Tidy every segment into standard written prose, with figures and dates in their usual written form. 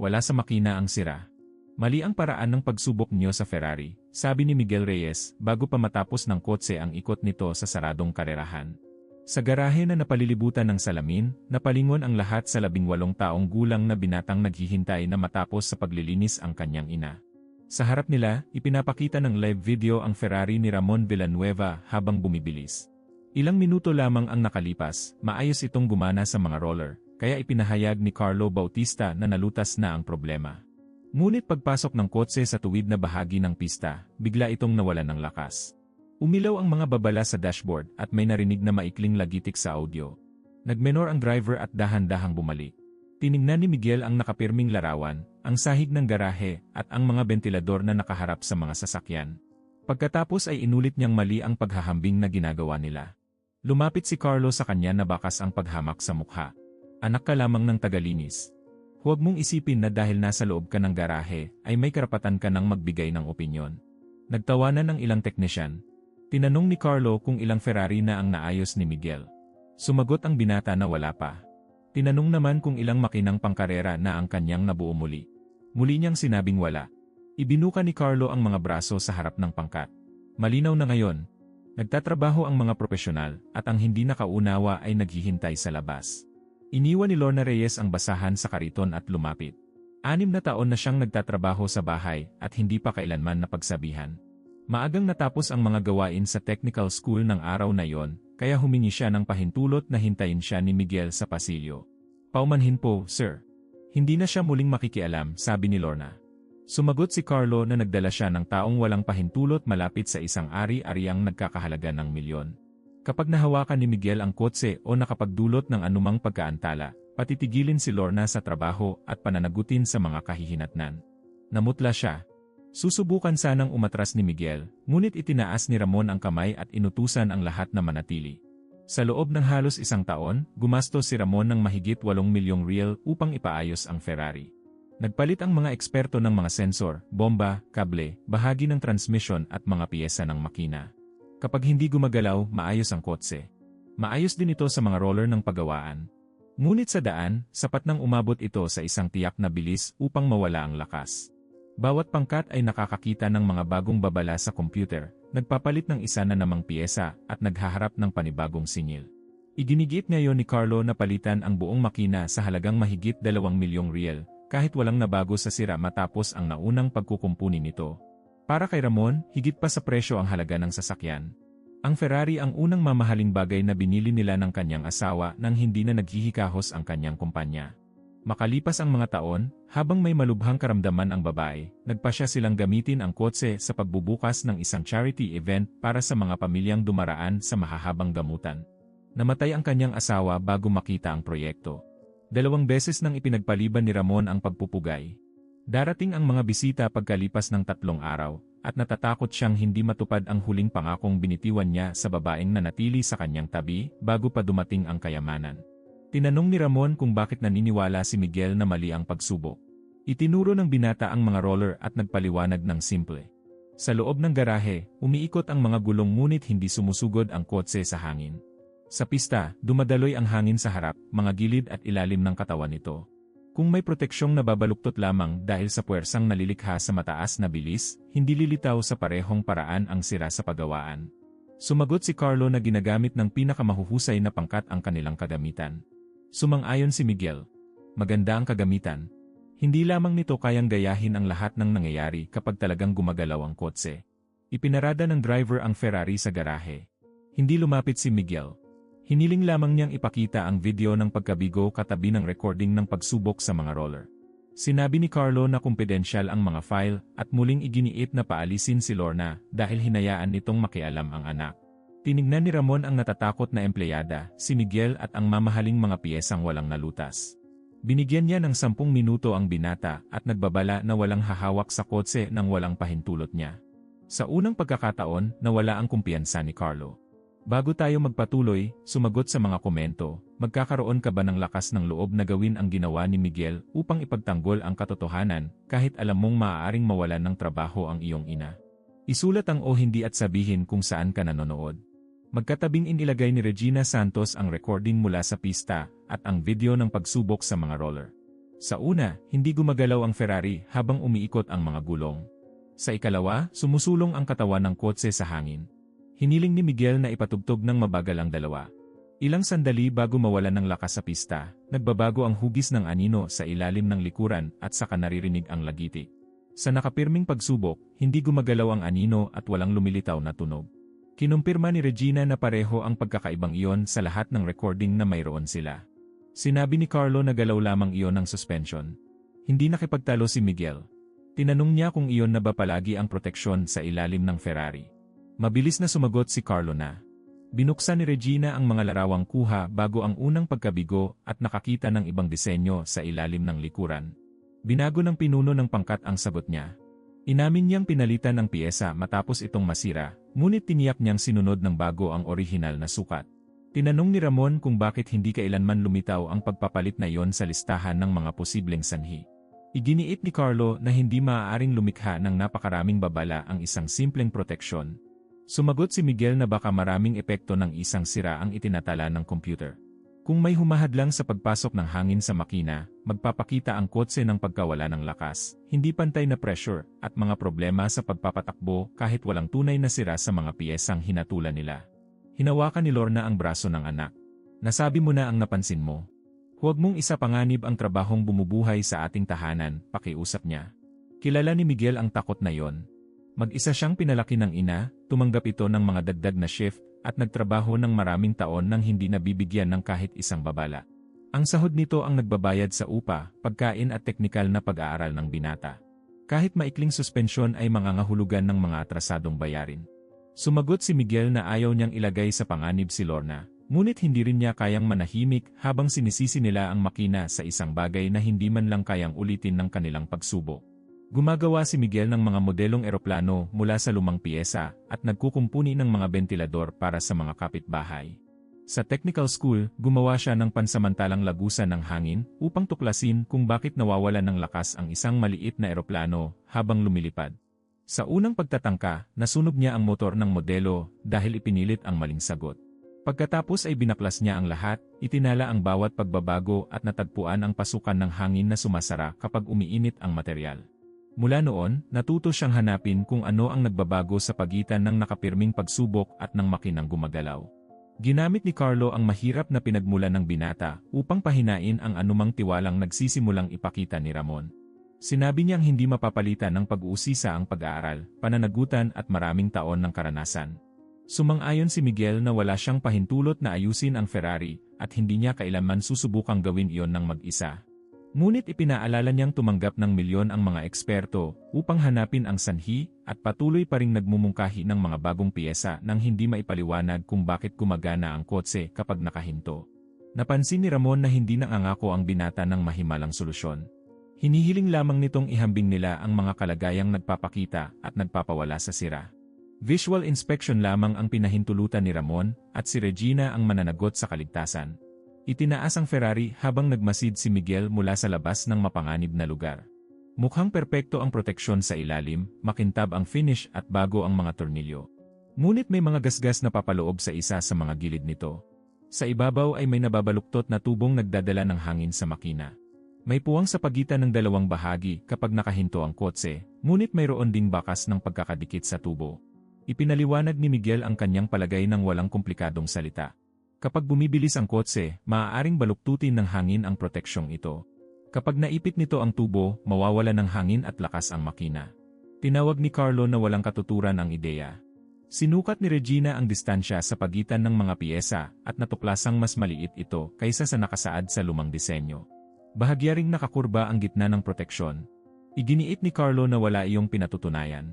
Wala sa makina ang sira. Mali ang paraan ng pagsubok niyo sa Ferrari, sabi ni Miguel Reyes bago pa matapos ng kotse ang ikot nito sa saradong karerahan. Sa garahe na napalilibutan ng salamin, napalingon ang lahat sa 18 taong gulang na binatang naghihintay na matapos sa paglilinis ang kanyang ina. Sa harap nila, ipinapakita ng live video ang Ferrari ni Ramon Villanueva habang bumibilis. Ilang minuto lamang ang nakalipas, maayos itong gumana sa mga roller, kaya ipinahayag ni Carlo Bautista na nalutas na ang problema. Ngunit pagpasok ng kotse sa tuwid na bahagi ng pista, bigla itong nawalan ng lakas. Umilaw ang mga babala sa dashboard at may narinig na maikling lagitik sa audio. Nagmenor ang driver at dahan-dahang bumalik. Tiningnan ni Miguel ang nakapirming larawan, ang sahig ng garahe at ang mga bentilador na nakaharap sa mga sasakyan. Pagkatapos ay inulit niyang mali ang paghahambing na ginagawa nila. Lumapit si Carlo sa kanya na bakas ang paghamak sa mukha. Anak ka lamang ng tagalinis. Huwag mong isipin na dahil nasa loob ka ng garahe, ay may karapatan ka ng magbigay ng opinyon. Nagtawanan ng ilang teknisyan. Tinanong ni Carlo kung ilang Ferrari na ang naayos ni Miguel. Sumagot ang binata na wala pa. Tinanong naman kung ilang makinang pangkarera na ang kanyang nabuo muli. Muli niyang sinabing wala. Ibinuka ni Carlo ang mga braso sa harap ng pangkat. Malinaw na ngayon. Nagtatrabaho ang mga propesyonal at ang hindi nakaunawa ay naghihintay sa labas. Iniwan ni Lorna Reyes ang basahan sa kariton at lumapit. 6 na taon na siyang nagtatrabaho sa bahay at hindi pa kailanman napagsabihan. Maagang natapos ang mga gawain sa technical school ng araw na yon, kaya humingi siya ng pahintulot na hintayin siya ni Miguel sa pasilyo. Paumanhin po, sir. Hindi na siya muling makikialam, sabi ni Lorna. Sumagot si Carlo na nagdala siya ng taong walang pahintulot malapit sa isang ari-ariang nagkakahalaga ng milyon. Kapag nahawakan ni Miguel ang kotse o nakapagdulot ng anumang pagkaantala, patitigilin si Lorna sa trabaho at pananagutin sa mga kahihinatnan. Namutla siya. Susubukan sanang umatras ni Miguel, ngunit itinaas ni Ramon ang kamay at inutusan ang lahat na manatili. Sa loob ng halos 1 taon, gumastos si Ramon ng mahigit 8 milyong real upang ipaayos ang Ferrari. Nagpalit ang mga eksperto ng mga sensor, bomba, kable, bahagi ng transmission at mga piyesa ng makina. Kapag hindi gumagalaw, maayos ang kotse. Maayos din ito sa mga roller ng paggawaan. Ngunit sa daan, sapat nang umabot ito sa isang tiyak na bilis upang mawala ang lakas. Bawat pangkat ay nakakakita ng mga bagong babala sa computer, nagpapalit ng isa na namang piyesa at naghaharap ng panibagong singil. Iginigit ngayon ni Carlo na palitan ang buong makina sa halagang mahigit 2 milyong real, kahit walang nabago sa sira matapos ang naunang pagkukumpuni nito. Para kay Ramon, higit pa sa presyo ang halaga ng sasakyan. Ang Ferrari ang unang mamahaling bagay na binili nila ng kanyang asawa nang hindi na naghihikahos ang kanyang kumpanya. Makalipas ang mga taon, habang may malubhang karamdaman ang babae, nagpasya silang gamitin ang kotse sa pagbubukas ng isang charity event para sa mga pamilyang dumaraan sa mahahabang gamutan. Namatay ang kanyang asawa bago makita ang proyekto. 2 beses nang ipinagpaliban ni Ramon ang pagpupugay. Darating ang mga bisita pagkalipas ng 3 araw, at natatakot siyang hindi matupad ang huling pangakong binitiwan niya sa babaeng nanatili sa kanyang tabi bago pa dumating ang kayamanan. Tinanong ni Ramon kung bakit naniniwala si Miguel na mali ang pagsubok. Itinuro ng binata ang mga roller at nagpaliwanag ng simple. Sa loob ng garahe, umiikot ang mga gulong ngunit hindi sumusugod ang kotse sa hangin. Sa pista, dumadaloy ang hangin sa harap, mga gilid at ilalim ng katawan nito. Kung may proteksyong nababaluktot lamang dahil sa puwersang nalilikha sa mataas na bilis, hindi lilitaw sa parehong paraan ang sira sa paggawaan. Sumagot si Carlo na ginagamit ng pinakamahuhusay na pangkat ang kanilang kagamitan. Sumang-ayon si Miguel. Maganda ang kagamitan. Hindi lamang nito kayang gayahin ang lahat ng nangyayari kapag talagang gumagalaw ang kotse. Ipinarada ng driver ang Ferrari sa garahe. Hindi lumapit si Miguel. Hiniling lamang niyang ipakita ang video ng pagkabigo katabi ng recording ng pagsubok sa mga roller. Sinabi ni Carlo na kumpidensyal ang mga file at muling iginiit na paalisin si Lorna dahil hinayaan nitong makialam ang anak. Tinignan ni Ramon ang natatakot na empleyada, si Miguel at ang mamahaling mga piyesang walang nalutas. Binigyan niya ng 10 minuto ang binata at nagbabala na walang hahawak sa kotse nang walang pahintulot niya. Sa unang pagkakataon, nawala ang kumpiyansa ni Carlo. Bago tayo magpatuloy, sumagot sa mga komento, magkakaroon ka ba ng lakas ng loob na gawin ang ginawa ni Miguel upang ipagtanggol ang katotohanan kahit alam mong maaaring mawalan ng trabaho ang iyong ina? Isulat ang o hindi at sabihin kung saan ka nanonood. Magkatabing inilagay ni Regina Santos ang recording mula sa pista at ang video ng pagsubok sa mga roller. Sa una, hindi gumagalaw ang Ferrari habang umiikot ang mga gulong. Sa ikalawa, sumusulong ang katawan ng kotse sa hangin. Hiniling ni Miguel na ipatugtog ng mabagal ang dalawa. Ilang sandali bago mawalan ng lakas sa pista, nagbabago ang hugis ng anino sa ilalim ng likuran at saka naririnig ang lagitik. Sa nakapirming pagsubok, hindi gumagalaw ang anino at walang lumilitaw na tunog. Kinumpirma ni Regina na pareho ang pagkakaibang iyon sa lahat ng recording na mayroon sila. Sinabi ni Carlo na galaw lamang iyon ng suspension. Hindi nakipagtalo si Miguel. Tinanong niya kung iyon na ba palagi ang proteksyon sa ilalim ng Ferrari. Mabilis na sumagot si Carlo na. Binuksan ni Regina ang mga larawang kuha bago ang unang pagkabigo at nakakita ng ibang disenyo sa ilalim ng likuran. Binago ng pinuno ng pangkat ang sagot niya. Inamin niyang pinalitan ng piyesa matapos itong masira, ngunit tiniyak niyang sinunod ng bago ang orihinal na sukat. Tinanong ni Ramon kung bakit hindi kailanman lumitaw ang pagpapalit na iyon sa listahan ng mga posibleng sanhi. Iginiit ni Carlo na hindi maaaring lumikha ng napakaraming babala ang isang simpleng proteksyon. Sumagot si Miguel na baka maraming epekto ng isang sira ang itinatala ng computer. Kung may humahadlang sa pagpasok ng hangin sa makina, magpapakita ang kotse ng pagkawala ng lakas, hindi pantay na pressure, at mga problema sa pagpapatakbo kahit walang tunay na sira sa mga piyesang hinatulan nila. Hinawakan ni Lorna ang braso ng anak. Nasabi mo na ang napansin mo. Huwag mong isapanganib ang trabahong bumubuhay sa ating tahanan, pakiusap niya. Kilala ni Miguel ang takot na yon. Mag-isa siyang pinalaki ng ina, tumanggap ito ng mga dagdag na shift, at nagtrabaho ng maraming taon nang hindi nabibigyan ng kahit isang babala. Ang sahod nito ang nagbabayad sa upa, pagkain at teknikal na pag-aaral ng binata. Kahit maikling suspensyon ay mangangahulugan ng mga atrasadong bayarin. Sumagot si Miguel na ayaw niyang ilagay sa panganib si Lorna, ngunit hindi rin niya kayang manahimik habang sinisisi nila ang makina sa isang bagay na hindi man lang kayang ulitin ng kanilang pagsubok. Gumagawa si Miguel ng mga modelong eroplano mula sa lumang piyesa at nagkukumpuni ng mga bentilador para sa mga kapitbahay. Sa technical school, gumawa siya ng pansamantalang lagusan ng hangin upang tuklasin kung bakit nawawalan ng lakas ang isang maliit na eroplano habang lumilipad. Sa unang pagtatangka, nasunog niya ang motor ng modelo dahil ipinilit ang maling sagot. Pagkatapos ay binaklas niya ang lahat, itinala ang bawat pagbabago at natagpuan ang pasukan ng hangin na sumasara kapag umiinit ang material. Mula noon, natuto siyang hanapin kung ano ang nagbabago sa pagitan ng nakapirming pagsubok at ng makinang gumagalaw. Ginamit ni Carlo ang mahirap na pinagmulan ng binata upang pahinain ang anumang tiwalang nagsisimulang ipakita ni Ramon. Sinabi niyang hindi mapapalitan ng pag-uusisa ang pag-aaral, pananagutan at maraming taon ng karanasan. Sumang-ayon si Miguel na wala siyang pahintulot na ayusin ang Ferrari at hindi niya kailanman susubukang gawin iyon ng mag-isa. Ngunit ipinaalala niyang tumanggap ng milyon ang mga eksperto upang hanapin ang sanhi at patuloy pa ring nagmumungkahi ng mga bagong piyesa nang hindi maipaliwanag kung bakit gumagana ang kotse kapag nakahinto. Napansin ni Ramon na hindi nangangako ang binata ng mahimalang solusyon. Hinihiling lamang nitong ihambing nila ang mga kalagayang nagpapakita at nagpapawala sa sira. Visual inspection lamang ang pinahintulutan ni Ramon at si Regina ang mananagot sa kaligtasan. Itinaas ang Ferrari habang nagmasid si Miguel mula sa labas ng mapanganib na lugar. Mukhang perpekto ang proteksyon sa ilalim, makintab ang finish at bago ang mga tornilyo. Ngunit may mga gasgas na papaloob sa isa sa mga gilid nito. Sa ibabaw ay may nababaluktot na tubong nagdadala ng hangin sa makina. May puwang sa pagitan ng dalawang bahagi kapag nakahinto ang kotse, ngunit mayroon ding bakas ng pagkakadikit sa tubo. Ipinaliwanag ni Miguel ang kanyang palagay ng walang komplikadong salita. Kapag bumibilis ang kotse, maaaring baluktutin ng hangin ang proteksyong ito. Kapag naipit nito ang tubo, mawawala ng hangin at lakas ang makina. Tinawag ni Carlo na walang katuturan ang ideya. Sinukat ni Regina ang distansya sa pagitan ng mga piyesa at natuklasang mas maliit ito kaysa sa nakasaad sa lumang disenyo. Bahagya ring nakakurba ang gitna ng proteksyon. Iginiit ni Carlo na wala iyong pinatutunayan.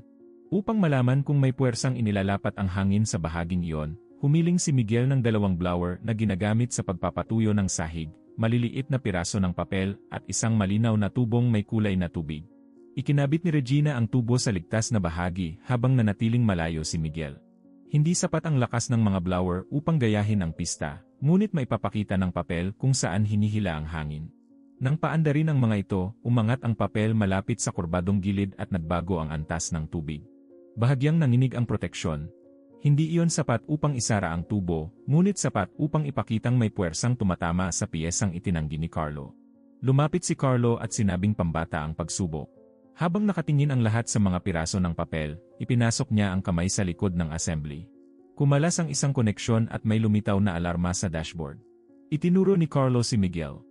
Upang malaman kung may puwersang inilalapat ang hangin sa bahaging iyon, humiling si Miguel ng dalawang blower na ginagamit sa pagpapatuyo ng sahig, maliliit na piraso ng papel at isang malinaw na tubong may kulay na tubig. Ikinabit ni Regina ang tubo sa ligtas na bahagi habang nanatiling malayo si Miguel. Hindi sapat ang lakas ng mga blower upang gayahin ang pista, ngunit maipapakita ng papel kung saan hinihila ang hangin. Nang paandarin ang mga ito, umangat ang papel malapit sa kurbadong gilid at nagbago ang antas ng tubig. Bahagyang nanginig ang proteksyon. Hindi iyon sapat upang isara ang tubo, ngunit sapat upang ipakitang may puwersang tumatama sa piyesang itinanggi ni Carlo. Lumapit si Carlo at sinabing pambata ang pagsubok. Habang nakatingin ang lahat sa mga piraso ng papel, ipinasok niya ang kamay sa likod ng assembly. Kumalas ang isang koneksyon at may lumitaw na alarma sa dashboard. Itinuro ni Carlo si Miguel.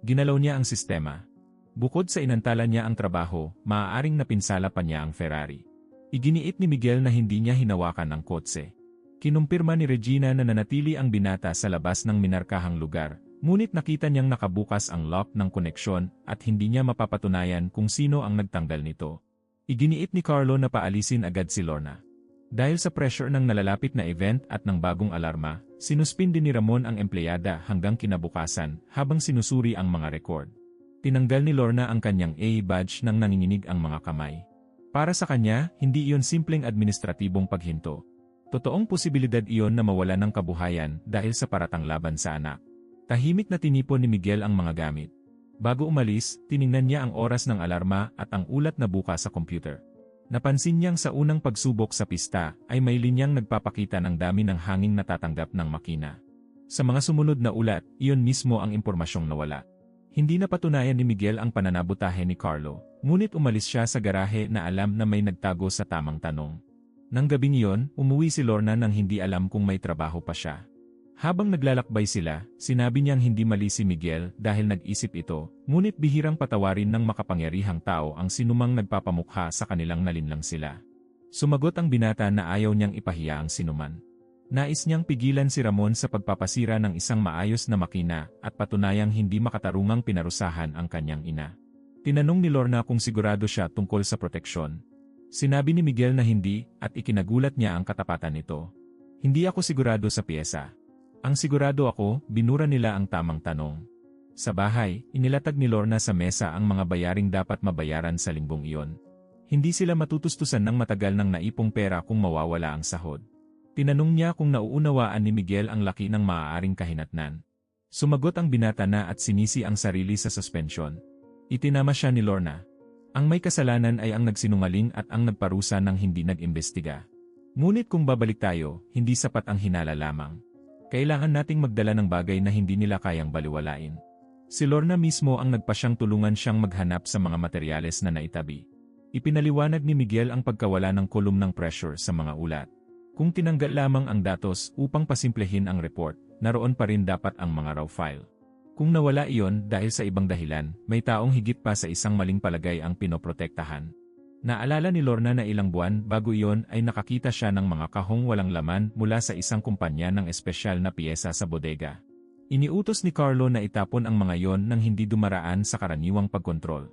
Ginalaw niya ang sistema. Bukod sa inantala niya ang trabaho, maaaring napinsala pa niya ang Ferrari. Iginiit ni Miguel na hindi niya hinawakan ang kotse. Kinumpirma ni Regina na nanatili ang binata sa labas ng minarkahang lugar, ngunit nakita niyang nakabukas ang lock ng koneksyon at hindi niya mapapatunayan kung sino ang nagtanggal nito. Iginiit ni Carlo na paalisin agad si Lorna. Dahil sa pressure ng nalalapit na event at ng bagong alarma, sinuspindi ni Ramon ang empleyada hanggang kinabukasan habang sinusuri ang mga record. Tinanggal ni Lorna ang kanyang A badge nang nanginginig ang mga kamay. Para sa kanya, hindi iyon simpleng administratibong paghinto. Totoong posibilidad iyon na mawala ng kabuhayan dahil sa paratang laban sa anak. Tahimik na tinipon ni Miguel ang mga gamit. Bago umalis, tiningnan niya ang oras ng alarma at ang ulat na bukas sa computer. Napansin niyang sa unang pagsubok sa pista ay may linyang nagpapakita ng dami ng hanging natatanggap ng makina. Sa mga sumunod na ulat, iyon mismo ang impormasyong nawala. Hindi napatunayan ni Miguel ang pananabutahe ni Carlo, ngunit umalis siya sa garahe na alam na may nagtago sa tamang tanong. Nang gabing iyon, umuwi si Lorna nang hindi alam kung may trabaho pa siya. Habang naglalakbay sila, sinabi niyang hindi mali si Miguel dahil nag-isip ito, ngunit bihirang patawarin ng makapangyarihang tao ang sinumang nagpapamukha sa kanilang nalinlang sila. Sumagot ang binata na ayaw niyang ipahiya ang sinuman. Nais niyang pigilan si Ramon sa pagpapasira ng isang maayos na makina at patunayang hindi makatarungang pinarusahan ang kanyang ina. Tinanong ni Lorna kung sigurado siya tungkol sa proteksyon. Sinabi ni Miguel na hindi at ikinagulat niya ang katapatan nito. Hindi ako sigurado sa piyesa. Ang sigurado ako, binura nila ang tamang tanong. Sa bahay, inilatag ni Lorna sa mesa ang mga bayaring dapat mabayaran sa linggong iyon. Hindi sila matutustusan ng matagal ng naipong pera kung mawawala ang sahod. Tinanong niya kung nauunawaan ni Miguel ang laki ng maaaring kahinatnan. Sumagot ang binata na at sinisi ang sarili sa suspensyon. Itinama siya ni Lorna. Ang may kasalanan ay ang nagsinungaling at ang nagparusa ng hindi nag-imbestiga. Ngunit kung babalik tayo, hindi sapat ang hinala lamang. Kailangan nating magdala ng bagay na hindi nila kayang baliwalain. Si Lorna mismo ang nagpasyang tulungan siyang maghanap sa mga materyales na naitabi. Ipinaliwanag ni Miguel ang pagkawala ng kolum ng pressure sa mga ulat. Kung tinanggal lamang ang datos upang pasimplehin ang report, naroon pa rin dapat ang mga raw file. Kung nawala iyon dahil sa ibang dahilan, may taong higit pa sa isang maling palagay ang pinoprotektahan. Naalala ni Lorna na ilang buwan bago iyon ay nakakita siya ng mga kahong walang laman mula sa isang kumpanya ng espesyal na piyesa sa bodega. Iniutos ni Carlo na itapon ang mga iyon nang hindi dumaraan sa karaniwang pagkontrol.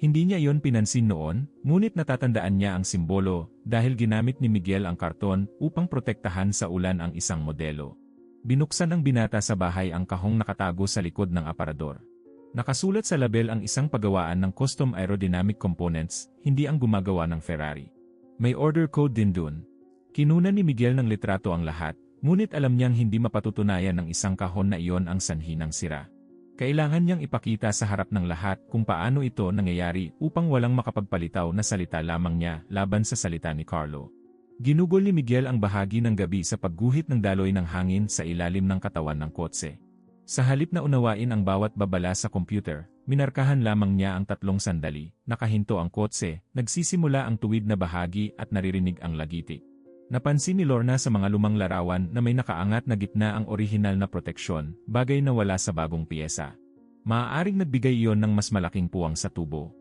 Hindi niya iyon pinansin noon, ngunit natatandaan niya ang simbolo dahil ginamit ni Miguel ang karton upang protektahan sa ulan ang isang modelo. Binuksan ng binata sa bahay ang kahong nakatago sa likod ng aparador. Nakasulat sa label ang isang paggawaan ng custom aerodynamic components, hindi ang gumagawa ng Ferrari. May order code din dun. Kinunan ni Miguel ng litrato ang lahat, ngunit alam niyang hindi mapatutunayan ng isang kahon na iyon ang sanhi ng sira. Kailangan niyang ipakita sa harap ng lahat kung paano ito nangyayari upang walang makapagpalitaw na salita lamang niya laban sa salita ni Carlo. Ginugol ni Miguel ang bahagi ng gabi sa pagguhit ng daloy ng hangin sa ilalim ng katawan ng kotse. Sa halip na unawain ang bawat babala sa computer, minarkahan lamang niya ang 3 sandali, nakahinto ang kotse, nagsisimula ang tuwid na bahagi at naririnig ang lagitik. Napansin ni Lorna sa mga lumang larawan na may nakaangat na gitna ang orihinal na proteksyon, bagay na wala sa bagong piyesa. Maaaring nagbigay iyon ng mas malaking puwang sa tubo.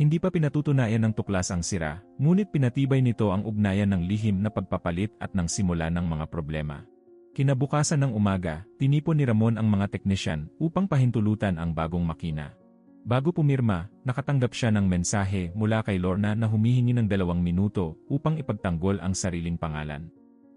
Hindi pa pinatutunayan ng tuklas ang sira, ngunit pinatibay nito ang ugnayan ng lihim na pagpapalit at ng simula ng mga problema. Kinabukasan ng umaga, tinipon ni Ramon ang mga teknisyan upang pahintulutan ang bagong makina. Bago pumirma, nakatanggap siya ng mensahe mula kay Lorna na humihingi ng 2 minuto upang ipagtanggol ang sariling pangalan.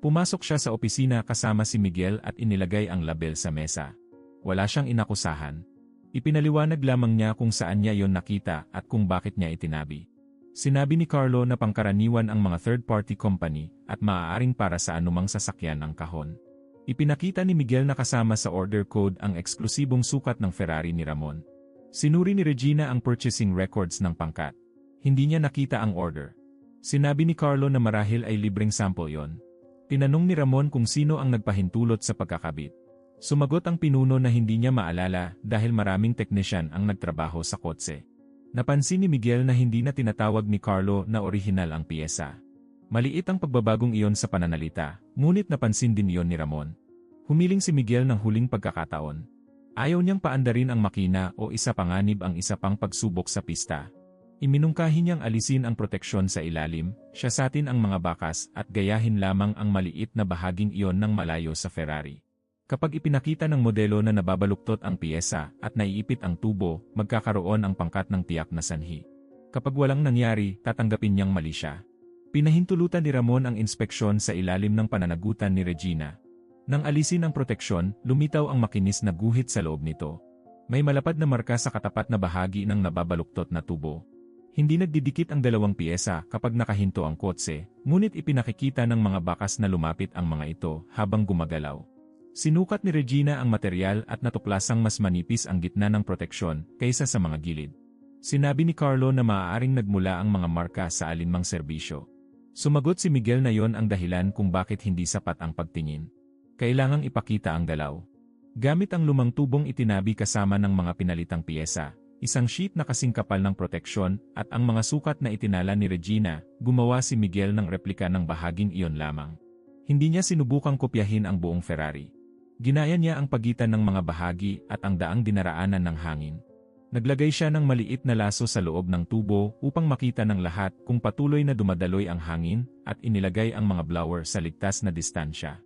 Pumasok siya sa opisina kasama si Miguel at inilagay ang label sa mesa. Wala siyang inakusahan. Ipinaliwanag lamang niya kung saan niya iyon nakita at kung bakit niya itinabi. Sinabi ni Carlo na pangkaraniwan ang mga third-party company at maaaring para sa anumang sasakyan ang kahon. Ipinakita ni Miguel na kasama sa order code ang eksklusibong sukat ng Ferrari ni Ramon. Sinuri ni Regina ang purchasing records ng pangkat. Hindi niya nakita ang order. Sinabi ni Carlo na marahil ay libreng sample yon. Tinanong ni Ramon kung sino ang nagpahintulot sa pagkakabit. Sumagot ang pinuno na hindi niya maalala dahil maraming teknisyan ang nagtrabaho sa kotse. Napansin ni Miguel na hindi na tinatawag ni Carlo na orihinal ang piyesa. Maliit ang pagbabagong iyon sa pananalita, ngunit napansin din iyon ni Ramon. Humiling si Miguel ng huling pagkakataon. Ayaw niyang paandarin ang makina o isa panganib ang isa pang pagsubok sa pista. Iminungkahi niyang alisin ang proteksyon sa ilalim, siyasatin ang mga bakas at gayahin lamang ang maliit na bahaging iyon ng malayo sa Ferrari. Kapag ipinakita ng modelo na nababaluktot ang piyesa at naiipit ang tubo, magkakaroon ang pangkat ng tiyak na sanhi. Kapag walang nangyari, tatanggapin niyang mali siya. Pinahintulutan ni Ramon ang inspeksyon sa ilalim ng pananagutan ni Regina. Nang alisin ang proteksyon, lumitaw ang makinis na guhit sa loob nito. May malapad na marka sa katapat na bahagi ng nababaluktot na tubo. Hindi nagdidikit ang dalawang piyesa kapag nakahinto ang kotse, ngunit ipinakikita ng mga bakas na lumapit ang mga ito habang gumagalaw. Sinukat ni Regina ang material at natuklasang mas manipis ang gitna ng proteksyon kaysa sa mga gilid. Sinabi ni Carlo na maaaring nagmula ang mga marka sa alinmang serbisyo. Sumagot si Miguel na yon ang dahilan kung bakit hindi sapat ang pagtingin. Kailangang ipakita ang galaw. Gamit ang lumang tubong itinabi kasama ng mga pinalitang piyesa, isang sheet na kasing kapal ng proteksyon at ang mga sukat na itinala ni Regina, gumawa si Miguel ng replika ng bahaging iyon lamang. Hindi niya sinubukang kopyahin ang buong Ferrari. Ginaya niya ang pagitan ng mga bahagi at ang daang dinaraanan ng hangin. Naglagay siya ng maliit na laso sa loob ng tubo upang makita ng lahat kung patuloy na dumadaloy ang hangin at inilagay ang mga blower sa ligtas na distansya.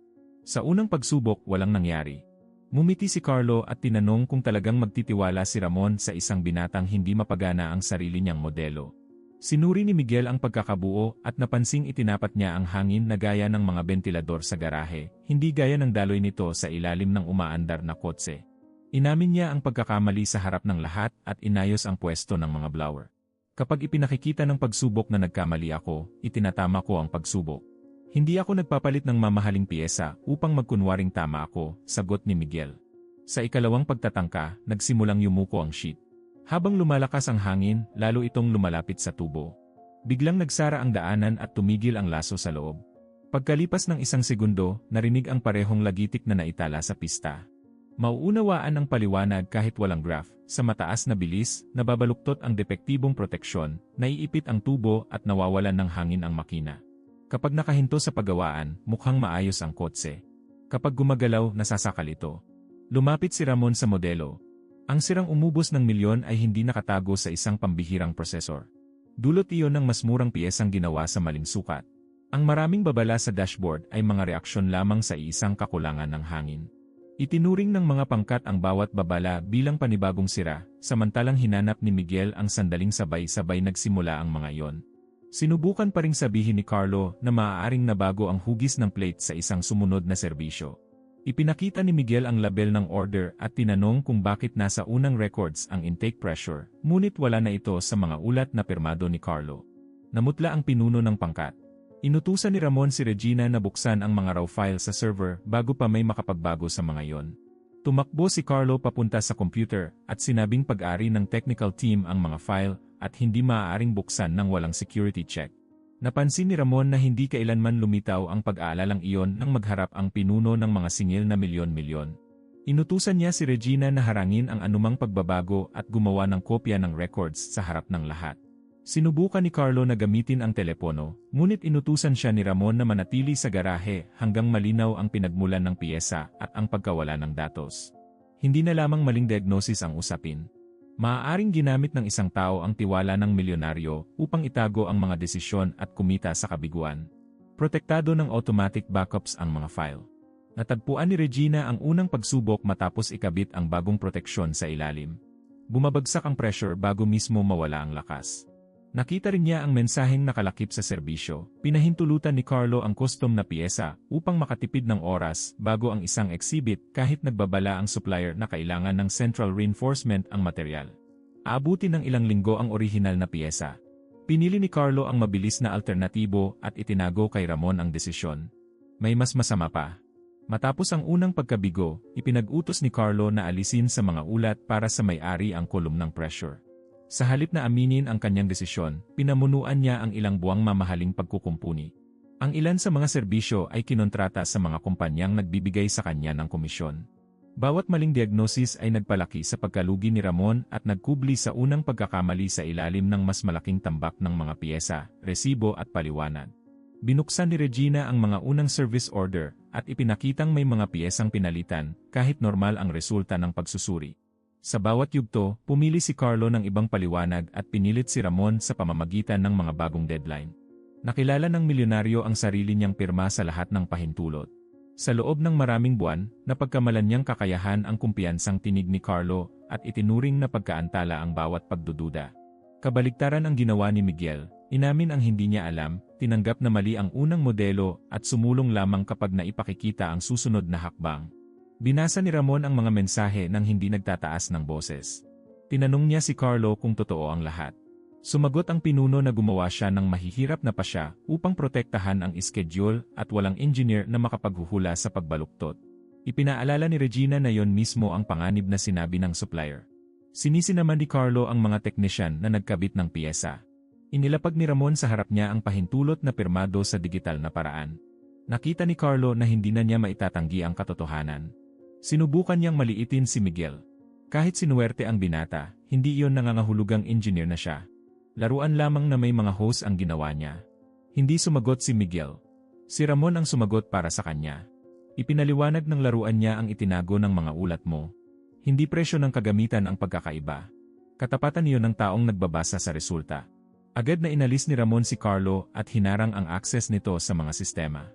Sa unang pagsubok, walang nangyari. Ngumiti si Carlo at tinanong kung talagang magtitiwala si Ramon sa isang binatang hindi mapagana ang sarili niyang modelo. Sinuri ni Miguel ang pagkakabuo at napansing itinapat niya ang hangin na gaya ng mga bentilador sa garahe, hindi gaya ng daloy nito sa ilalim ng umaandar na kotse. Inamin niya ang pagkakamali sa harap ng lahat at inayos ang pwesto ng mga blower. Kapag ipinakikita ng pagsubok na nagkamali ako, itinatama ko ang pagsubok. Hindi ako nagpapalit ng mamahaling piyesa upang magkunwaring tama ako, sagot ni Miguel. Sa ikalawang pagtatangka, nagsimulang yumuko ang sheet. Habang lumalakas ang hangin, lalo itong lumalapit sa tubo. Biglang nagsara ang daanan at tumigil ang laso sa loob. Pagkalipas ng isang segundo, narinig ang parehong lagitik na naitala sa pista. Mauunawaan ang paliwanag kahit walang graph. Sa mataas na bilis, nababaluktot ang depektibong proteksyon, naiipit ang tubo at nawawalan ng hangin ang makina. Kapag nakahinto sa paggawaan, mukhang maayos ang kotse. Kapag gumagalaw, nasasakal ito. Lumapit si Ramon sa modelo. Ang sirang umubos ng milyon ay hindi nakatago sa isang pambihirang prosesor. Dulot iyon ng mas murang piyesang ginawa sa maling sukat. Ang maraming babala sa dashboard ay mga reaksyon lamang sa iisang kakulangan ng hangin. Itinuring ng mga pangkat ang bawat babala bilang panibagong sira, samantalang hinanap ni Miguel ang sandaling sabay-sabay nagsimula ang mga iyon. Sinubukan pa ring sabihin ni Carlo na maaaring nabago ang hugis ng plate sa isang sumunod na serbisyo. Ipinakita ni Miguel ang label ng order at tinanong kung bakit nasa unang records ang intake pressure, ngunit wala na ito sa mga ulat na pirmado ni Carlo. Namutla ang pinuno ng pangkat. Inutusan ni Ramon si Regina na buksan ang mga raw file sa server bago pa may makapagbago sa mga iyon. Tumakbo si Carlo papunta sa computer at sinabing pag-ari ng technical team ang mga file at hindi maaaring buksan ng walang security check. Napansin ni Ramon na hindi kailanman lumitaw ang pag-aalalang iyon nang magharap ang pinuno ng mga singil na milyon-milyon. Inutusan niya si Regina na harangin ang anumang pagbabago at gumawa ng kopya ng records sa harap ng lahat. Sinubukan ni Carlo na gamitin ang telepono, ngunit inutusan siya ni Ramon na manatili sa garahe hanggang malinaw ang pinagmulan ng piyesa at ang pagkawala ng datos. Hindi na lamang maling diagnosis ang usapin. Maaaring ginamit ng isang tao ang tiwala ng milyonaryo upang itago ang mga desisyon at kumita sa kabiguan. Protektado ng automatic backups ang mga file. Natagpuan ni Regina ang unang pagsubok matapos ikabit ang bagong proteksyon sa ilalim. Bumabagsak ang pressure bago mismo mawala ang lakas. Nakita rin niya ang mensaheng nakalakip sa serbisyo. Pinahintulutan ni Carlo ang custom na piyesa upang makatipid ng oras bago ang isang exhibit kahit nagbabala ang supplier na kailangan ng central reinforcement ang material. Aabutin ng ilang linggo ang orihinal na piyesa. Pinili ni Carlo ang mabilis na alternatibo at itinago kay Ramon ang desisyon. May mas masama pa. Matapos ang unang pagkabigo, ipinag-utos ni Carlo na alisin sa mga ulat para sa may-ari ang kolumnang pressure. Sa halip na aminin ang kanyang desisyon, pinamunuan niya ang ilang buwang mamahaling pagkukumpuni. Ang ilan sa mga serbisyo ay kinontrata sa mga kumpanyang nagbibigay sa kanya ng komisyon. Bawat maling diagnosis ay nagpalaki sa pagkalugi ni Ramon at nagkubli sa unang pagkakamali sa ilalim ng mas malaking tambak ng mga piyesa, resibo at paliwanag. Binuksan ni Regina ang mga unang service order at ipinakitang may mga piyesang pinalitan kahit normal ang resulta ng pagsusuri. Sa bawat yugto, pumili si Carlo ng ibang paliwanag at pinilit si Ramon sa pamamagitan ng mga bagong deadline. Nakilala ng milyonaryo ang sarili niyang pirma sa lahat ng pahintulot. Sa loob ng maraming buwan, napagkamalan niyang kakayahan ang kumpiyansang tinig ni Carlo at itinuring na pagkaantala ang bawat pagdududa. Kabaligtaran ang ginawa ni Miguel, inamin ang hindi niya alam, tinanggap na mali ang unang modelo at sumulong lamang kapag naipakikita ang susunod na hakbang. Binasa ni Ramon ang mga mensahe nang hindi nagtataas ng boses. Tinanong niya si Carlo kung totoo ang lahat. Sumagot ang pinuno na gumawa siya ng mahihirap na pasya upang protektahan ang schedule at walang engineer na makapaghuhula sa pagbaluktot. Ipinaalala ni Regina na yon mismo ang panganib na sinabi ng supplier. Sinisi naman ni Carlo ang mga teknisyan na nagkabit ng piyesa. Inilapag ni Ramon sa harap niya ang pahintulot na pirmado sa digital na paraan. Nakita ni Carlo na hindi na niya maitatanggi ang katotohanan. Sinubukan niyang maliitin si Miguel. Kahit sinuwerte ang binata, hindi iyon nangangahulugang engineer na siya. Laruan lamang na may mga host ang ginawa niya. Hindi sumagot si Miguel. Si Ramon ang sumagot para sa kanya. Ipinaliwanag ng laruan niya ang itinago ng mga ulat mo. Hindi presyo ng kagamitan ang pagkakaiba. Katapatan niyo ng taong nagbabasa sa resulta. Agad na inalis ni Ramon si Carlo at hinarang ang access nito sa mga sistema.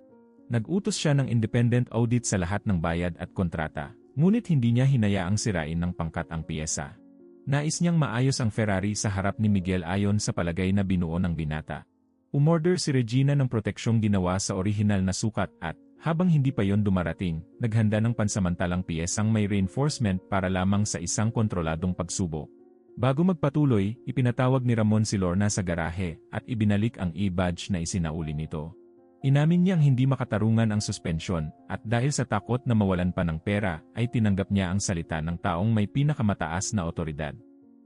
Nag-utos siya ng independent audit sa lahat ng bayad at kontrata, ngunit hindi niya hinayaang sirain ng pangkat ang piyesa. Nais niyang maayos ang Ferrari sa harap ni Miguel ayon sa palagay na binuo ng binata. Umorder si Regina ng proteksyong ginawa sa orihinal na sukat at, habang hindi pa yon dumarating, naghanda ng pansamantalang piyesang may reinforcement para lamang sa isang kontroladong pagsubok. Bago magpatuloy, ipinatawag ni Ramon si Lorna sa garahe at ibinalik ang e-badge na isinauli nito. Inamin niyang hindi makatarungan ang suspensyon at dahil sa takot na mawalan pa ng pera ay tinanggap niya ang salita ng taong may pinakamataas na otoridad.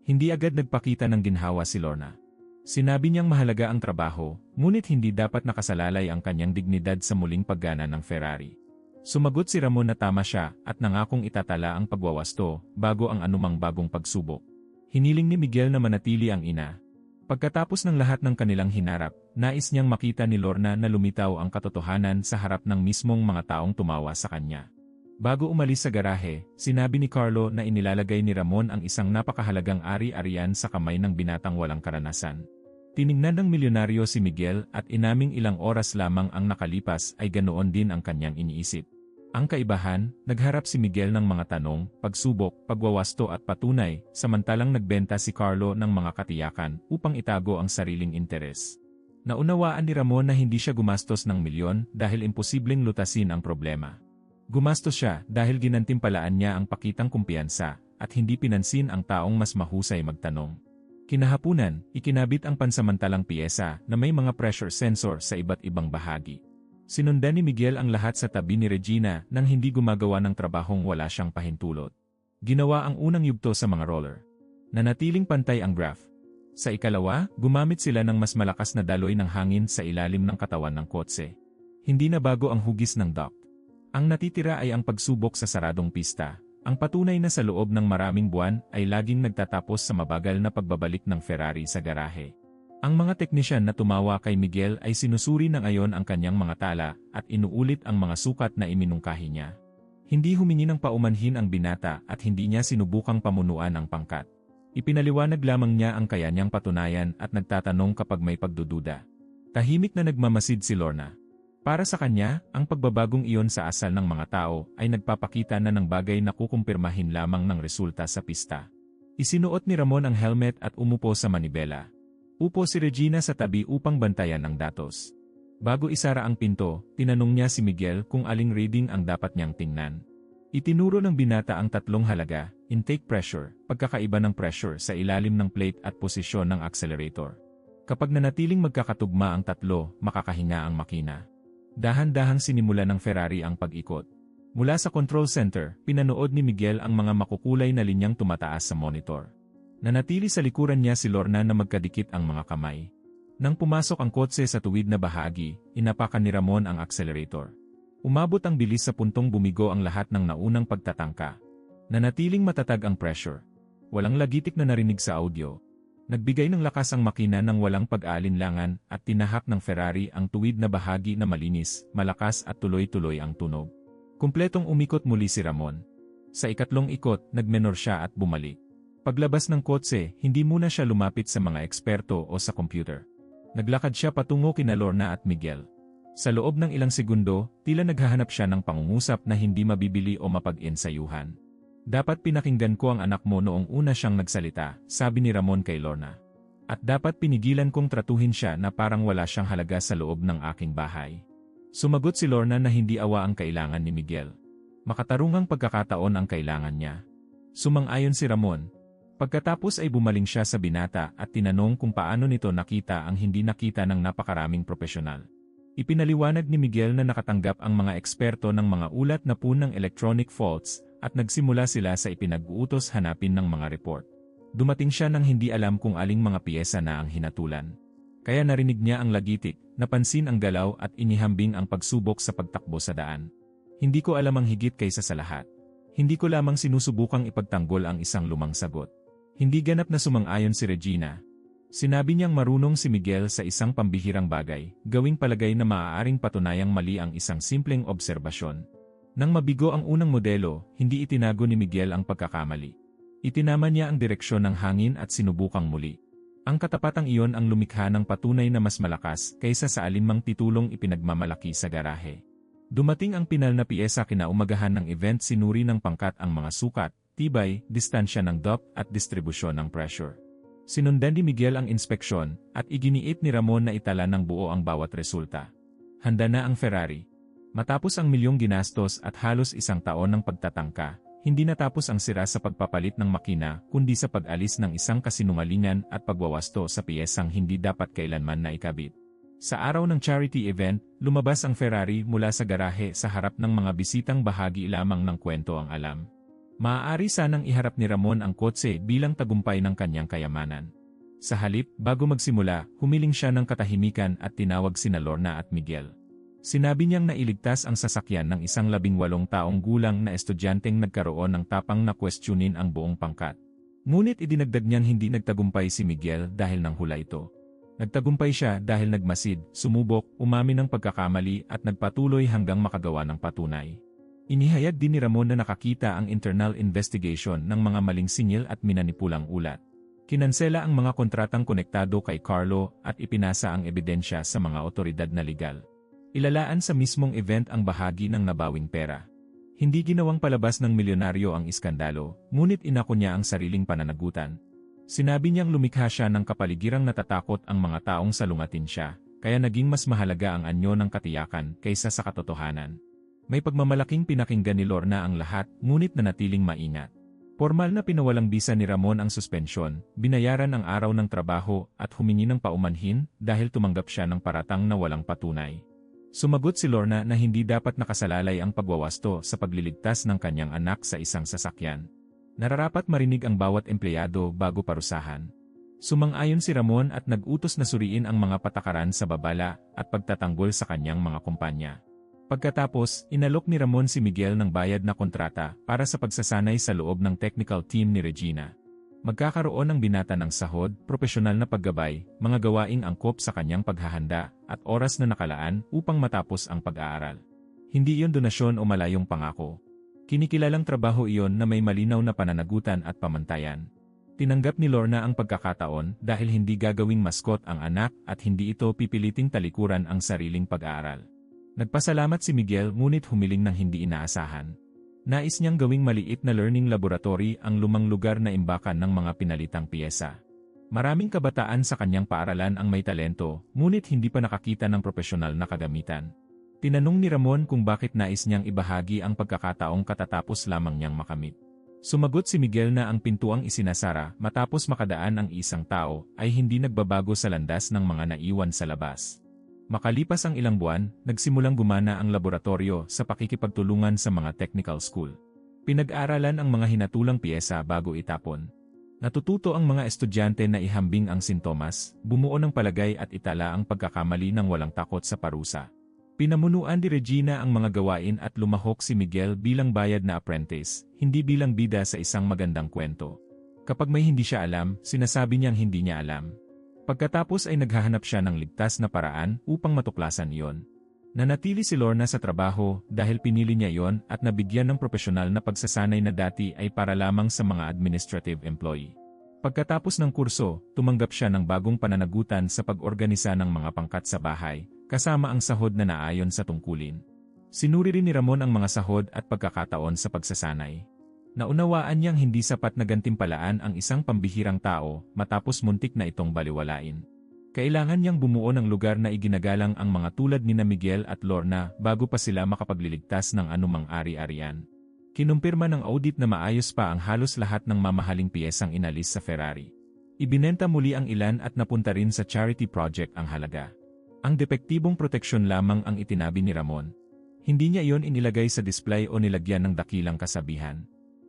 Hindi agad nagpakita ng ginhawa si Lorna. Sinabi niyang mahalaga ang trabaho, ngunit hindi dapat nakasalalay ang kanyang dignidad sa muling paggana ng Ferrari. Sumagot si Ramon na tama siya at nangakong itatala ang pagwawasto bago ang anumang bagong pagsubok. Hiniling ni Miguel na manatili ang ina. Pagkatapos ng lahat ng kanilang hinarap, nais niyang makita ni Lorna na lumitaw ang katotohanan sa harap ng mismong mga taong tumawa sa kanya. Bago umalis sa garahe, sinabi ni Carlo na inilalagay ni Ramon ang isang napakahalagang ari-arian sa kamay ng binatang walang karanasan. Tiningnan ng milyonaryo si Miguel at inaming ilang oras lamang ang nakalipas ay ganoon din ang kanyang iniisip. Ang kaibahan, nagharap si Miguel ng mga tanong, pagsubok, pagwawasto at patunay, samantalang nagbenta si Carlo ng mga katiyakan upang itago ang sariling interes. Naunawaan ni Ramon na hindi siya gumastos ng milyon dahil imposibleng lutasin ang problema. Gumastos siya dahil ginantimpalaan niya ang pakitang kumpiyansa at hindi pinansin ang taong mas mahusay magtanong. Kinahapunan, ikinabit ang pansamantalang piyesa na may mga pressure sensor sa iba't ibang bahagi. Sinundan ni Miguel ang lahat sa tabi ni Regina nang hindi gumagawa ng trabahong wala siyang pahintulot. Ginawa ang unang yugto sa mga roller. Nanatiling pantay ang graph. Sa ikalawa, gumamit sila ng mas malakas na daloy ng hangin sa ilalim ng katawan ng kotse. Hindi na bago ang hugis ng duct. Ang natitira ay ang pagsubok sa saradong pista. Ang patunay na sa loob ng maraming buwan ay laging nagtatapos sa mabagal na pagbabalik ng Ferrari sa garahe. Ang mga teknisyan na tumawa kay Miguel ay sinusuri na ngayon ang kanyang mga tala at inuulit ang mga sukat na iminungkahi niya. Hindi humingi ng paumanhin ang binata at hindi niya sinubukang pamunuan ang pangkat. Ipinaliwanag lamang niya ang kaya niyang patunayan at nagtatanong kapag may pagdududa. Tahimik na nagmamasid si Lorna. Para sa kanya, ang pagbabagong iyon sa asal ng mga tao ay nagpapakita na ng bagay na kukumpirmahin lamang ng resulta sa pista. Isinuot ni Ramon ang helmet at umupo sa manibela. Upo si Regina sa tabi upang bantayan ang datos. Bago isara ang pinto, tinanong niya si Miguel kung aling reading ang dapat niyang tingnan. Itinuro ng binata ang tatlong halaga, intake pressure, pagkakaiba ng pressure sa ilalim ng plate at posisyon ng accelerator. Kapag nanatiling magkakatugma ang tatlo, makakahinga ang makina. Dahan-dahang sinimula ng Ferrari ang pag-ikot. Mula sa control center, pinanood ni Miguel ang mga makukulay na linyang tumataas sa monitor. Nanatili sa likuran niya si Lorna na magkadikit ang mga kamay. Nang pumasok ang kotse sa tuwid na bahagi, inapakan ni Ramon ang accelerator. Umabot ang bilis sa puntong bumigo ang lahat ng naunang pagtatangka, Nanatiling matatag ang pressure. Walang lagitik na narinig sa audio. Nagbigay ng lakas ang makina ng walang pag-aalinlangan at tinahak ng Ferrari ang tuwid na bahagi na malinis, malakas at tuloy-tuloy ang tunog. Kumpletong umikot muli si Ramon. Sa ikatlong ikot, nagmenor siya at bumalik. Paglabas ng kotse, hindi muna siya lumapit sa mga eksperto o sa computer. Naglakad siya patungo kina Lorna at Miguel. Sa loob ng ilang segundo, tila naghahanap siya ng pangungusap na hindi mabibili o mapag-ensayuhan. Dapat pinakinggan ko ang anak mo noong una siyang nagsalita, sabi ni Ramon kay Lorna. At dapat pinigilan kong tratuhin siya na parang wala siyang halaga sa loob ng aking bahay. Sumagot si Lorna na hindi awa ang kailangan ni Miguel. Makatarungang pagkakataon ang kailangan niya. Sumang-ayon si Ramon. Pagkatapos ay bumaling siya sa binata at tinanong kung paano nito nakita ang hindi nakita ng napakaraming profesional. Ipinaliwanag ni Miguel na nakatanggap ang mga eksperto ng mga ulat na punang electronic faults at nagsimula sila sa ipinag-uutos hanapin ng mga report. Dumating siya nang hindi alam kung aling mga piyesa na ang hinatulan. Kaya narinig niya ang lagitik, napansin ang galaw at inihambing ang pagsubok sa pagtakbo sa daan. Hindi ko alam ang higit kaysa sa lahat. Hindi ko lamang sinusubukang ipagtanggol ang isang lumang sagot. Hindi ganap na sumang-ayon si Regina. Sinabi niyang marunong si Miguel sa isang pambihirang bagay, gawing palagay na maaaring patunayang mali ang isang simpleng obserbasyon. Nang mabigo ang unang modelo, hindi itinago ni Miguel ang pagkakamali. Itinama niya ang direksyon ng hangin at sinubukang muli. Ang katapatang iyon ang lumikha ng patunay na mas malakas kaysa sa alinmang titulong ipinagmamalaki sa garahe. Dumating ang pinal na piyesa kinaumagahan ng event, sinuri ng pangkat ang mga sukat, tibay, distansya ng depth at distribusyon ng pressure. Sinundan ni Miguel ang inspeksyon at iginiit ni Ramon na itala ng buo ang bawat resulta. Handa na ang Ferrari. Matapos ang milyong ginastos at halos isang taon ng pagtatangka, hindi natapos ang sira sa pagpapalit ng makina kundi sa pag-alis ng isang kasinungalingan at pagwawasto sa piyesang hindi dapat kailanman na ikabit. Sa araw ng charity event, lumabas ang Ferrari mula sa garahe sa harap ng mga bisitang bahagi lamang ng kwento ang alam. Maaari sanang iharap ni Ramon ang kotse bilang tagumpay ng kanyang kayamanan. Sa halip, bago magsimula, humiling siya ng katahimikan at tinawag sina Lorna at Miguel. Sinabi niyang nailigtas ang sasakyan ng isang 18 taong gulang na estudyanteng nagkaroon ng tapang na questionin ang buong pangkat. Ngunit idinagdag niyang hindi nagtagumpay si Miguel dahil nang hula ito. Nagtagumpay siya dahil nagmasid, sumubok, umamin ng pagkakamali at nagpatuloy hanggang makagawa ng patunay. Inihayag din ni Ramon na nakakita ang internal investigation ng mga maling singil at minanipulang ulat. Kinansela ang mga kontratang konektado kay Carlo at ipinasa ang ebidensya sa mga otoridad na legal. Ilalaan sa mismong event ang bahagi ng nabawing pera. Hindi ginawang palabas ng milyonaryo ang iskandalo, ngunit inako niya ang sariling pananagutan. Sinabi niyang lumikha siya ng kapaligirang natatakot ang mga taong salungatin siya, kaya naging mas mahalaga ang anyo ng katiyakan kaysa sa katotohanan. May pagmamalaking pinakinggan ni Lorna ang lahat, ngunit nanatiling maingat. Formal na pinawalang bisa ni Ramon ang suspensyon, binayaran ang araw ng trabaho at humingi ng paumanhin dahil tumanggap siya ng paratang na walang patunay. Sumagot si Lorna na hindi dapat nakasalalay ang pagwawasto sa pagliligtas ng kanyang anak sa isang sasakyan. Nararapat marinig ang bawat empleyado bago parusahan. Sumang-ayon si Ramon at nag-utos na suriin ang mga patakaran sa babala at pagtatanggol sa kanyang mga kumpanya. Pagkatapos, inalok ni Ramon si Miguel ng bayad na kontrata para sa pagsasanay sa loob ng technical team ni Regina. Magkakaroon ng binata ng sahod, propesyonal na paggabay, mga gawaing angkop sa kanyang paghahanda, at oras na nakalaan upang matapos ang pag-aaral. Hindi iyon donasyon o malayong pangako. Kinikilalang trabaho iyon na may malinaw na pananagutan at pamantayan. Tinanggap ni Lorna ang pagkakataon dahil hindi gagawing maskot ang anak at hindi ito pipiliting talikuran ang sariling pag-aaral. Nagpasalamat si Miguel ngunit humiling ng hindi inaasahan. Nais niyang gawing maliit na learning laboratory ang lumang lugar na imbakan ng mga pinalitang piyesa. Maraming kabataan sa kanyang paaralan ang may talento, ngunit hindi pa nakakita ng propesyonal na kagamitan. Tinanong ni Ramon kung bakit nais niyang ibahagi ang pagkakataong katatapos lamang niyang makamit. Sumagot si Miguel na ang pintuang isinasara matapos makadaan ang isang tao ay hindi nagbabago sa landas ng mga naiwan sa labas. Makalipas ang ilang buwan, nagsimulang gumana ang laboratorio sa pakikipagtulungan sa mga technical school. Pinag-aralan ang mga hinatulang piyesa bago itapon. Natututo ang mga estudyante na ihambing ang sintomas, bumuo ng palagay at itala ang pagkakamali ng walang takot sa parusa. Pinamunuan ni Regina ang mga gawain at lumahok si Miguel bilang bayad na apprentice, hindi bilang bida sa isang magandang kwento. Kapag may hindi siya alam, sinasabi niyang hindi niya alam. Pagkatapos ay naghahanap siya ng ligtas na paraan upang matuklasan iyon. Nanatili si Lorna sa trabaho dahil pinili niya iyon at nabigyan ng propesyonal na pagsasanay na dati ay para lamang sa mga administrative employee. Pagkatapos ng kurso, tumanggap siya ng bagong pananagutan sa pag-organisa ng mga pangkat sa bahay, kasama ang sahod na naayon sa tungkulin. Sinuri rin ni Ramon ang mga sahod at pagkakataon sa pagsasanay. Naunawaan niyang hindi sapat na gantimpalaan ang isang pambihirang tao matapos muntik na itong baliwalain. Kailangan niyang bumuo ng lugar na iginagalang ang mga tulad ni Miguel at Lorna bago pa sila makapagliligtas ng anumang ari-arian. Kinumpirma ng audit na maayos pa ang halos lahat ng mamahaling piyesang inalis sa Ferrari. Ibinenta muli ang ilan at napunta rin sa charity project ang halaga. Ang depektibong proteksyon lamang ang itinabi ni Ramon. Hindi niya iyon inilagay sa display o nilagyan ng dakilang kasabihan.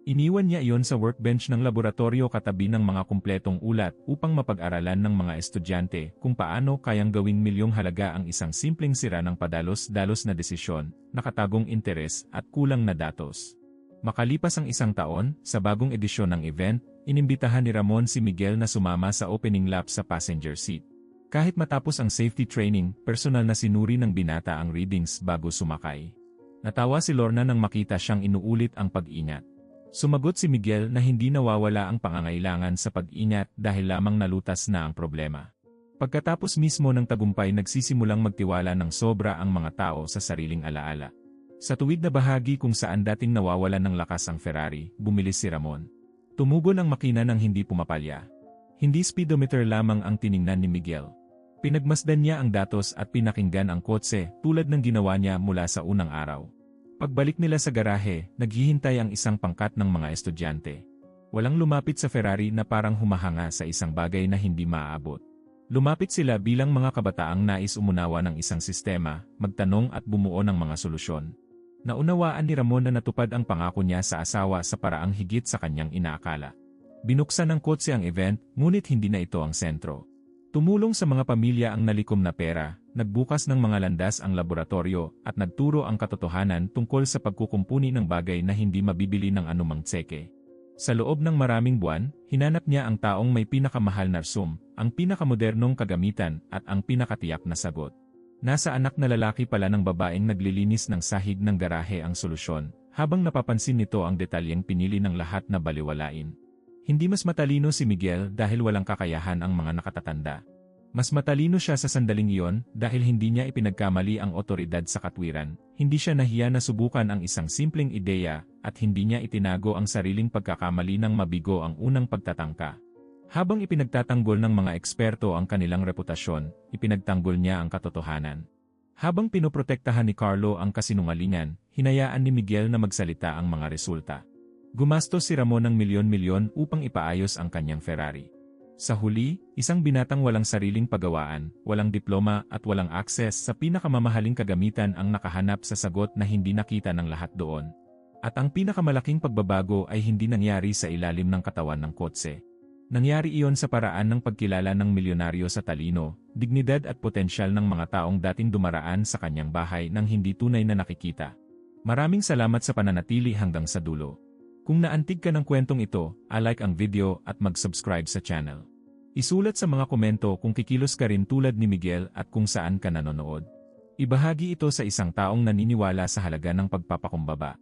Iniwan niya iyon sa workbench ng laboratorio katabi ng mga kumpletong ulat upang mapag-aralan ng mga estudyante kung paano kayang gawing milyong halaga ang isang simpleng sira ng padalos-dalos na desisyon, nakatagong interes at kulang na datos. Makalipas ang isang taon, sa bagong edisyon ng event, inimbitahan ni Ramon si Miguel na sumama sa opening lap sa passenger seat. Kahit matapos ang safety training, personal na sinuri ng binata ang readings bago sumakay. Natawa si Lorna nang makita siyang inuulit ang pag-ingat. Sumagot si Miguel na hindi nawawala ang pangangailangan sa pag-ingat dahil lamang nalutas na ang problema. Pagkatapos mismo ng tagumpay nagsisimulang magtiwala ng sobra ang mga tao sa sariling alaala. Sa tuwid na bahagi kung saan dating nawawalan ng lakas ang Ferrari, bumilis si Ramon. Tumugon ang makina ng hindi pumapalya. Hindi speedometer lamang ang tiningnan ni Miguel. Pinagmasdan niya ang datos at pinakinggan ang kotse tulad ng ginawa niya mula sa unang araw. Pagbalik nila sa garahe, naghihintay ang isang pangkat ng mga estudyante. Walang lumapit sa Ferrari na parang humahanga sa isang bagay na hindi maaabot. Lumapit sila bilang mga kabataang nais umunawa ng isang sistema, magtanong at bumuo ng mga solusyon. Naunawaan ni Ramon na natupad ang pangako niya sa asawa sa paraang higit sa kanyang inaakala. Binuksan ng kotse ang event, ngunit hindi na ito ang sentro. Tumulong sa mga pamilya ang nalikom na pera, nagbukas ng mga landas ang laboratorio, at nagturo ang katotohanan tungkol sa pagkukumpuni ng bagay na hindi mabibili ng anumang tseke. Sa loob ng maraming buwan, hinanap niya ang taong may pinakamahal na resume, ang pinakamodernong kagamitan, at ang pinakatiyak na sagot. Nasa anak na lalaki pala ng babaeng naglilinis ng sahig ng garahe ang solusyon, habang napapansin nito ang detalyeng pinili ng lahat na baliwalain. Hindi mas matalino si Miguel dahil walang kakayahan ang mga nakatatanda. Mas matalino siya sa sandaling iyon dahil hindi niya ipinagkamali ang otoridad sa katwiran, hindi siya nahiya na subukan ang isang simpleng ideya, at hindi niya itinago ang sariling pagkakamali ng mabigo ang unang pagtatangka. Habang ipinagtatanggol ng mga eksperto ang kanilang reputasyon, ipinagtanggol niya ang katotohanan. Habang pinoprotektahan ni Carlo ang kasinungalingan, hinayaan ni Miguel na magsalita ang mga resulta. Gumastos si Ramon ng milyon-milyon upang ipaayos ang kanyang Ferrari. Sa huli, isang binatang walang sariling pagawaan, walang diploma at walang akses sa pinakamamahaling kagamitan ang nakahanap sa sagot na hindi nakita ng lahat doon. At ang pinakamalaking pagbabago ay hindi nangyari sa ilalim ng katawan ng kotse. Nangyari iyon sa paraan ng pagkilala ng milyonaryo sa talino, dignidad at potensyal ng mga taong dating dumaraan sa kanyang bahay nang hindi tunay na nakikita. Maraming salamat sa pananatili hanggang sa dulo. Kung naantig ka ng kwentong ito, like ang video at mag-subscribe sa channel. Isulat sa mga komento kung kikilos ka rin tulad ni Miguel at kung saan ka nanonood. Ibahagi ito sa isang taong naniniwala sa halaga ng pagpapakumbaba.